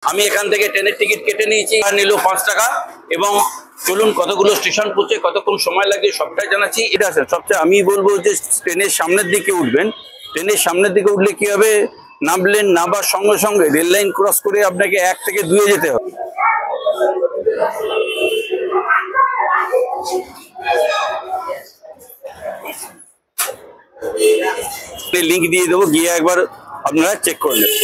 আমি এখান থেকে ট্রেনের টিকিট কেটে নিয়েছি, আর নিল 5 টাকা। এবং চলুন কতগুলো স্টেশন পৌঁছে কতক্ষণ সময় লাগে সবটাই জানাচ্ছি। এটা আছে সবচেয়ে আমি বলবো যে ট্রেনের সামনের দিকে উঠবেন। ট্রেনের সামনের দিকে উঠলে কি হবে, নামলেন, নামার সঙ্গে সঙ্গে রেল লাইন ক্রস করে আপনাকে 1 থেকে 2 যেতে হবে। লিঙ্ক দিয়ে দেবো, গিয়ে একবার আপনারা চেক করে নেবেন।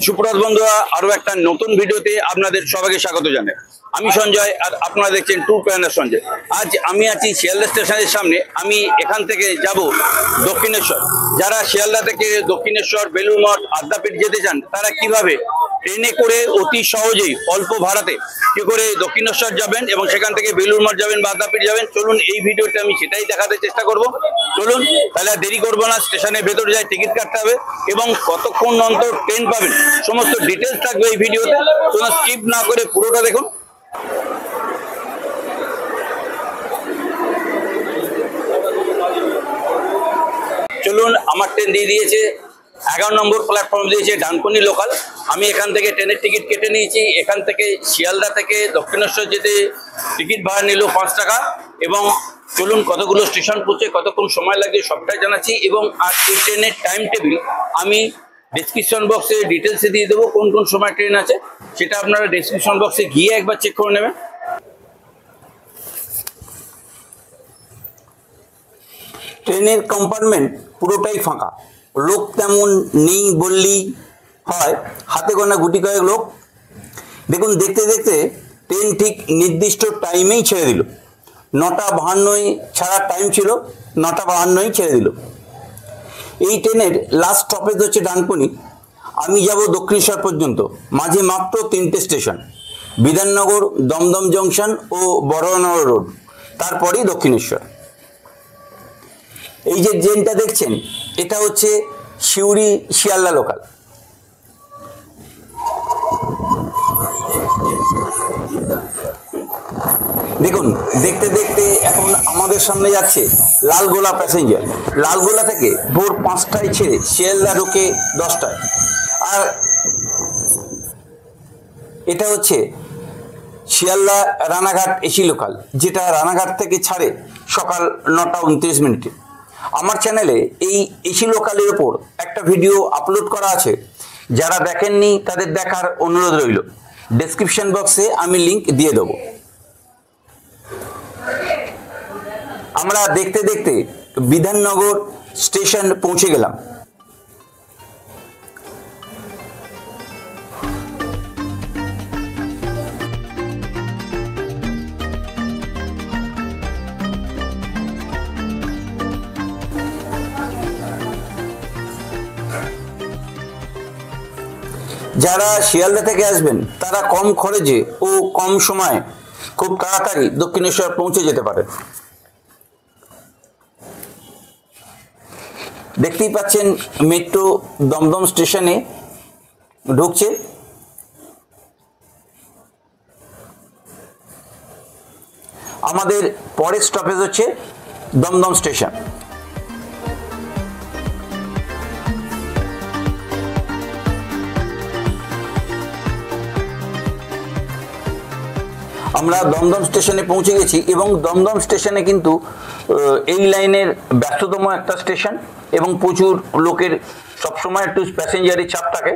সুপ্রভাত বন্ধুরা, আরো একটা নতুন ভিডিওতে আপনাদের সবাইকে স্বাগত জানাই। আমি সঞ্জয়, আর আপনারা দেখছেন ট্যুর প্ল্যানার সঞ্জয়। আজ আমি আছি শিয়ালদা স্টেশনের সামনে। আমি এখান থেকে যাব দক্ষিণেশ্বর। যারা শিয়ালদা থেকে দক্ষিণেশ্বর, বেলুড় মঠ, আদ্যাপীঠ যেতে চান, তারা কিভাবে ট্রেনে করে অতি সহজেই অল্প ভাড়াতে কি করে দক্ষিণেশ্বর যাবেন এবং সেখান থেকে বেলুড় মঠ যাবেন বা আদ্যাপীঠ যাবেন, চলুন এই ভিডিওতে আমি সেটাই দেখাতে চেষ্টা করব। চলুন তাহলে আর দেরি করবো না, স্টেশনের ভেতরে যাই, টিকিট কাটতে হবে এবং কতক্ষণ অন্তর ট্রেন পাবেন সমস্ত ডিটেলস থাকবে এই ভিডিওতে। কোনো স্কিপ না করে পুরোটা দেখুন। চলুন, আমার ট্রেন দিয়ে দিয়েছে 11 নম্বর প্ল্যাটফর্ম দিয়েছে ডানকুনি লোকাল। আমি এখান থেকে ট্রেনের টিকিট কেটে নিয়েছি। এখান থেকে শিয়ালদা থেকে দক্ষিণেশ্বর যেতে টিকিট ভাড়া নিল 5 টাকা। এবং চলুন কতগুলো স্টেশন পৌঁছে কতক্ষণ সময় লাগে সবটাই জানাচ্ছি। এবং আর এই ট্রেনের টাইম টেবিল আমি ডেসক্রিপশন বক্সে ডিটেলসে দিয়ে দেবো, কোন কোন সময় ট্রেন আছে সেটা আপনারা ডেসক্রিপশন বক্সে গিয়ে একবার চেক করে নেবেন। ট্রেনের কম্পার্টমেন্ট পুরোটাই ফাঁকা, লোক তেমন নেই বললেই হয়, হাতে গোনা গুটি কয়েক লোক। দেখুন, দেখতে দেখতে ট্রেন ঠিক নির্দিষ্ট টাইমেই ছেড়ে দিল। 9:52 ছাড়ার টাইম ছিল, 9:52 ছেড়ে দিল। এই ট্রেনের লাস্ট স্টপেজ হচ্ছে ডানকুনি। আমি যাব দক্ষিণেশ্বর পর্যন্ত, মাঝে মাত্র 3টে স্টেশন, বিধাননগর, দমদম জংশন ও বড়নগর রোড, তারপরেই দক্ষিণেশ্বর। এই যে ট্রেনটা দেখছেন, এটা হচ্ছে সিউড়ি শিয়ালদা লোকাল। দেখুন, দেখতে দেখতে এখন আমাদের সামনে যাচ্ছে লালগোলা প্যাসেঞ্জার। লালগোলা থেকে ভোর 5টায় ছেড়ে শিয়ালদা ঢোকে 10টায়। আর এটা হচ্ছে শিয়ালদা রানাঘাট এসি লোকাল, যেটা রানাঘাট থেকে ছাড়ে সকাল 9:29। আমার চ্যানেলে এই এসি লোকালের ওপর একটা ভিডিও আপলোড করা আছে, যারা দেখেননি তাদের দেখার অনুরোধ রইল। ডেসক্রিপশন বক্সে আমি লিংক দিয়ে দেবো। আমরা দেখতে দেখতে বিধাননগর স্টেশন পৌঁছে গেলাম। যারা শিয়ালদা থেকে আসবেন তারা কম খরচে ও কম সময়ে খুব তাড়াতাড়ি দক্ষিণেশ্বর পৌঁছে যেতে পারেন। দেখতেই পাচ্ছেন মেট্রো দমদম স্টেশনে ঢুকছে। আমাদের পরের স্টপেজ হচ্ছে দমদম স্টেশন। আমরা দমদম স্টেশনে পৌঁছে গেছি এবং দমদম স্টেশনে কিন্তু এই লাইনের ব্যস্ততম একটা স্টেশন এবং প্রচুর লোকের সবসময় একটু প্যাসেঞ্জারের চাপ থাকে।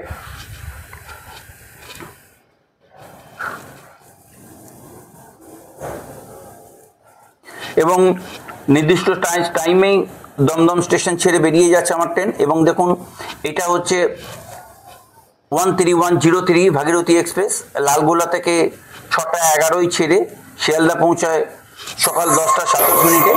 এবং নির্দিষ্ট টাইমেই দমদম স্টেশন ছেড়ে বেরিয়ে যাচ্ছে আমার ট্রেন। এবং দেখুন, এটা হচ্ছে 13103 ভাগীরথী এক্সপ্রেস। লালগোলা থেকে 6:11 ছেড়ে শিয়ালদা পৌঁছায় সকাল 10:27।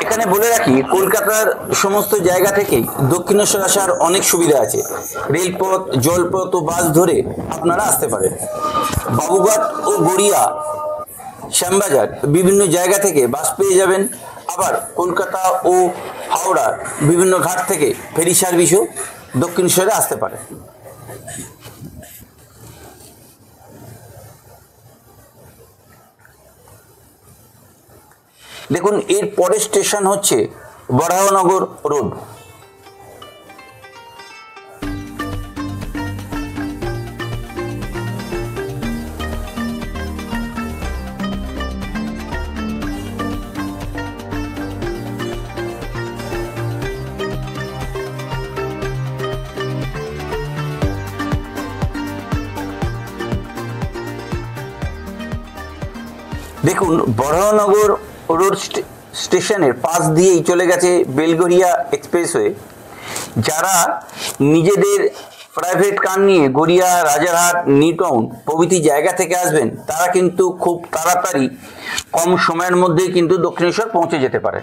এখানে বলে রাখি, কলকাতার সমস্ত জায়গা থেকেই দক্ষিণেশ্বর আসার অনেক সুবিধা আছে। রেলপথ, জলপথ ও বাস ধরে আপনারা আসতে পারেন। বাবুঘাট ও গড়িয়া, শ্যামবাজার বিভিন্ন জায়গা থেকে বাস পেয়ে যাবেন। আবার কলকাতা ও হাওড়া বিভিন্ন ঘাট থেকে ফেরি সার্ভিসও দক্ষিণেশ্বরে আসতে পারে। দেখুন, এর পরের স্টেশন হচ্ছে বরাহনগর রোড। দেখুন, বরাহনগর রোড স্টেশনের পাশ দিয়েই চলে গেছে বেলগড়িয়া এক্সপ্রেসওয়ে। যারা নিজেদের প্রাইভেট কার নিয়ে গড়িয়া, রাজারহাট, নিউ টাউন প্রভৃতি জায়গা থেকে আসবেন, তারা কিন্তু খুব তাড়াতাড়ি কম সময়ের মধ্যেই কিন্তু দক্ষিণেশ্বর পৌঁছে যেতে পারে।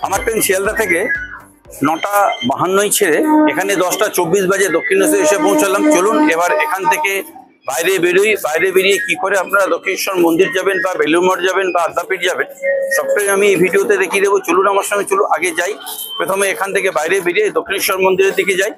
আমার ট্রেন শিয়ালদা থেকে 9:52 ছেড়ে এখানে 10:24 বাজে দক্ষিণেশ্বর এসে পৌঁছালাম। চলুন এবার এখান থেকে বাইরে বেরোই। বাইরে বেরিয়ে কি করে আপনারা দক্ষিণেশ্বর মন্দির যাবেন বা বেলুড় মঠ যাবেন বা আদ্যাপীঠ যাবেন, সবটাই আমি এই ভিডিওতে দেখিয়ে দেবো। চলুন আমার সঙ্গে, চলুন আগে যাই। প্রথমে এখান থেকে বাইরে বেরিয়ে দক্ষিণেশ্বর মন্দিরের দিকে যাই।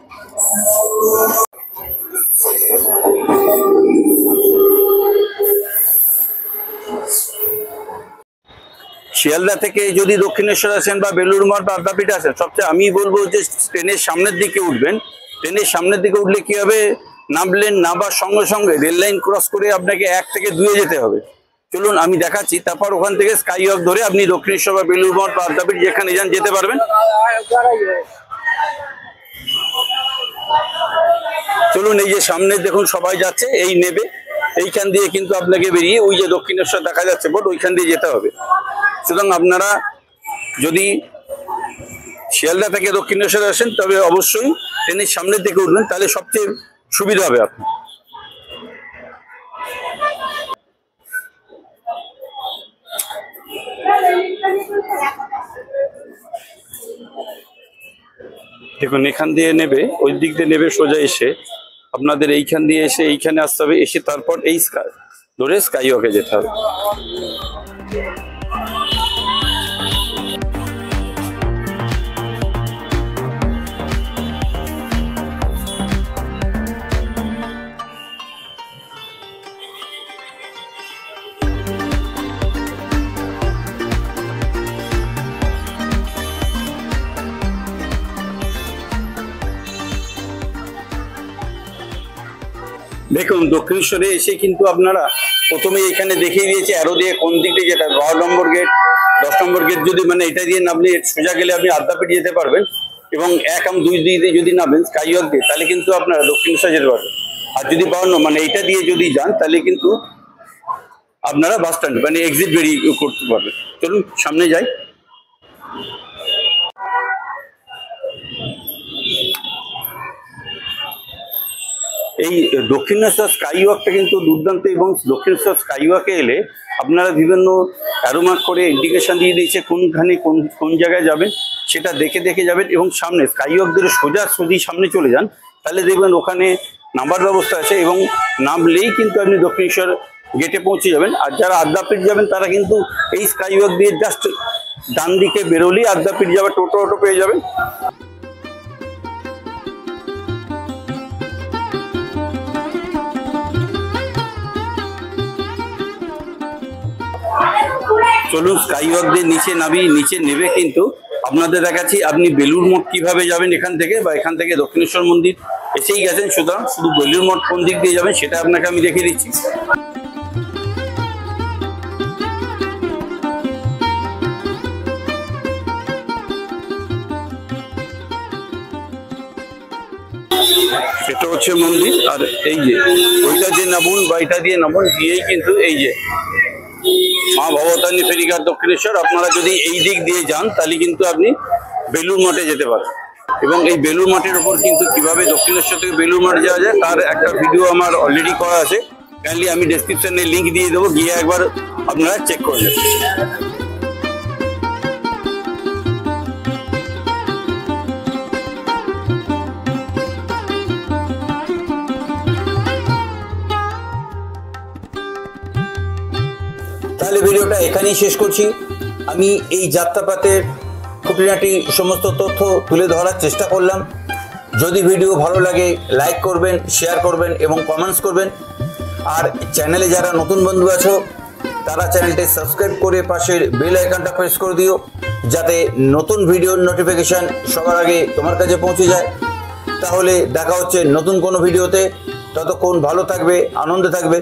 শিয়ালদা থেকে যদি দক্ষিণেশ্বর আসেন বা বেলুড় মঠ বা আদ্যাপীঠ আসেন, সবচেয়ে আমি বলবো যে ট্রেনের সামনের দিকে উঠবেন। ট্রেনের সামনের দিকে উঠলে কি হবে, নামলেন, নামার সঙ্গে সঙ্গে রেল লাইন ক্রস করে আপনাকে 1 থেকে 2 যেতে হবে। চলুন আমি দেখাচ্ছি। তারপর ওখান থেকে স্কাই ওয়াক ধরে আপনি দক্ষিণেশ্বর বা বেলুড় মঠ বা আদ্যাপীঠ যেখানে যান যেতে পারবেন। চলুন, এই যে সামনে দেখুন সবাই যাচ্ছে, এই নেবে, এইখান দিয়ে কিন্তু আপনাকে বেরিয়ে ওই যে দক্ষিণেশ্বর দেখা যাচ্ছে বোর্ড, ওইখান দিয়ে যেতে হবে। সুতরাং আপনারা যদি শিয়ালদা থেকে দক্ষিণেশ্বর আসেন তবে অবশ্যই ট্রেনের সামনের দিকে উঠবেন, তাহলে সবচেয়ে সুবিধা হবে আপনার। দেখুন, এখান দিয়ে নেবে, ওই দিক দিয়ে নেবে, সোজা এসে আপনাদের এইখান দিয়ে এসে এইখানে আসতে হবে। এসে তারপর এই ধরে স্কাই ওয়াকে যেতে হবে। দেখুন, দক্ষিণেশ্বরে এসে কিন্তু আপনারা প্রথমে এখানে দেখিয়ে দিয়েছে অ্যারো দিয়ে কোন দিক দিয়ে যেটা 12 নম্বর গেট, 10 নম্বর গেট যদি মানে এটা দিয়ে নামলে সোজা গেলে আপনি আদ্যাপীঠ যেতে পারবেন, এবং 1 এবং 2 দিয়ে যদি নামেন স্কাই ওয়াক দিয়ে, তাহলে কিন্তু আপনারা দক্ষিণেশ্বর যেতে পারবেন। আর যদি 52 মানে এইটা দিয়ে যদি যান, তাহলে কিন্তু আপনারা বাস স্ট্যান্ড মানে এক্সিট বেরিয়ে করতে পারবেন। চলুন সামনে যাই। এই দক্ষিণেশ্বর স্কাই ওয়াকটা কিন্তু দুর্দান্ত, এবং দক্ষিণেশ্বর স্কাই ওয়াকে এলে আপনারা বিভিন্ন অ্যারোমার্ক করে ইন্ডিকেশন দিয়ে দিয়েছে কোনখানে কোন জায়গায় যাবেন, সেটা দেখে দেখে যাবেন। এবং সামনে স্কাই ওয়াক ধরে সোজাসুজি সামনে চলে যান, তাহলে দেখবেন ওখানে নাম্বার ব্যবস্থা আছে, এবং নামলেই কিন্তু আপনি দক্ষিণেশ্বর গেটে পৌঁছে যাবেন। আর যারা আদ্যাপীঠ যাবেন তারা কিন্তু এই স্কাই ওয়াক দিয়ে জাস্ট ডান দিকে বেরোলেই আদ্যাপীঠ যাবে, টোটো পেয়ে যাবেন। চলুন স্কাই ওয়াক দিয়ে নিচে নামি। নিচে নেবে কিন্তু আপনাদের দেখাচ্ছি আপনি বেলুড় মঠ কিভাবে যাবেন এখান থেকে, বা এখান থেকে দক্ষিণেশ্বর মন্দির এসেই গেছেন, সুতরাং শুধু বেলুড় মঠ কোন দিক দিয়ে যাবেন সেটা আপনাকে আমি দেখিয়ে দিচ্ছি। এটা হচ্ছে মন্দির, আর এই যে ওইটা দিয়ে নামুন বা এটা দিয়ে নামুন, গিয়েই কিন্তু এই যে মা ভবতারিণী ফেরিঘাট দক্ষিণেশ্বর। আপনারা যদি এই দিক দিয়ে যান তাহলে কিন্তু আপনি বেলুড় মঠে যেতে পারেন। এবং এই বেলুড় মঠের ওপর কিন্তু কিভাবে দক্ষিণেশ্বর থেকে বেলুড় মঠ যাওয়া যায় তার একটা ভিডিও আমার অলরেডি করা আছে। কাইন্ডলি আমি ডেসক্রিপশনে লিঙ্ক দিয়ে দেবো, গিয়ে একবার আপনারা চেক করে নেবেন। তাহলে ভিডিওটা এখানেই শেষ করছি। আমি এই যাত্রাপাতের খুঁটিনাটি সমস্ত তথ্য তুলে ধরার চেষ্টা করলাম। যদি ভিডিও ভালো লাগে লাইক করবেন, শেয়ার করবেন এবং কমেন্টস করবেন। আর চ্যানেলে যারা নতুন বন্ধু আছো তারা চ্যানেলটি সাবস্ক্রাইব করে পাশের বেল আইকনটা প্রেস করে দিও, যাতে নতুন ভিডিওর নোটিফিকেশান সবার আগে তোমার কাছে পৌঁছে যায়। তাহলে দেখা হচ্ছে নতুন কোনো ভিডিওতে। ততক্ষণ ভালো থাকবে, আনন্দে থাকবে।